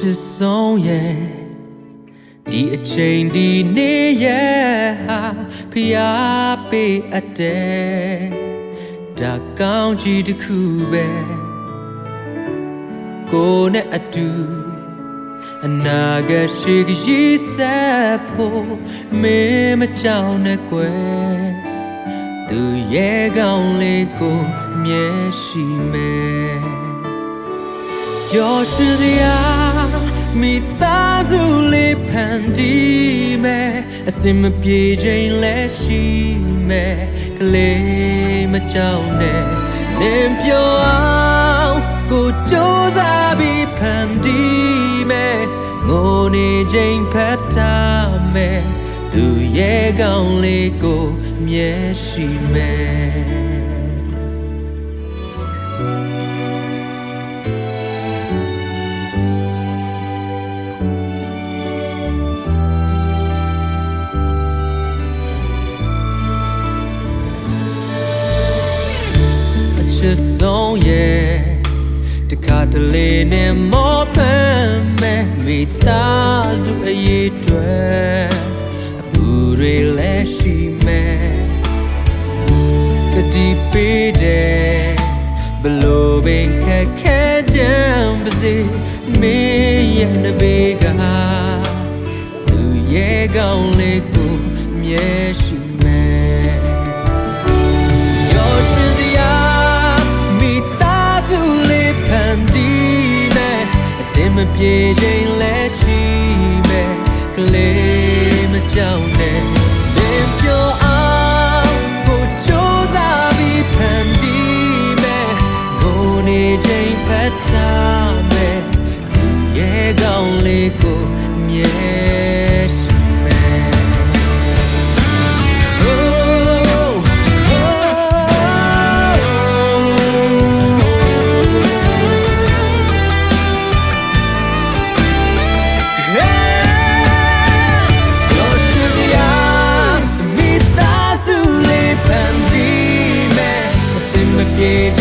ချစ်ဆုံးရဲ့ဒီအချိန်ဒီနေ့ရဲ့ဟာဖျားပေးအပ်တယ်ဒါကောင်းကြီးတစ်ခုပဲကိုနဲ့အတူအနာဂတ်ရှိခရီးဆက်ဖို့မင်းမကြောက်နဲ့ကွယ်သူရဲ့ကောင်းလေးကိုအမြဲရှိမယ်ပျော်ရွှင်စရာမိသားစုလေးဖန်တီးမယ်အစင်မပြေခြင်းလည်းရှိမယ်ကလေးမကြောက်နဲ့နင်ပြောအောင်ကိုကြိုးစားပြီးဖန်တီးမယ်ငိုနေခြင်းဖတ်ထားမယ်သူရဲ့ကောင်းလေးကိုအမြဲရှိမယ်ချစ်ဆုံးရဲ့တခါတလေနဲ့မောပန်းမဲ့မိသားစုအရေးတွေအပူတွေလည်းရှိမယ်ကတိပေးတယ်ဘလို့ပင်ခက်ခဲကြမ်းပါစေမင်းရဲ့နဘေးကသူရဲ့ကောင်းလေးကိုအမြဲရှိမယ်မပြေခြင်းလည်းရှိမယ်ကလေးမကြောက်နဲ့မင်းပြောအောင်ကိုကြိုးစားပြီးဖန်တီးမယ်ငိုနေခြင်းဖတ်ထားမယ်သူရဲ့ကောင်းလေးကိုအမြဲရှိမယ်ပြေ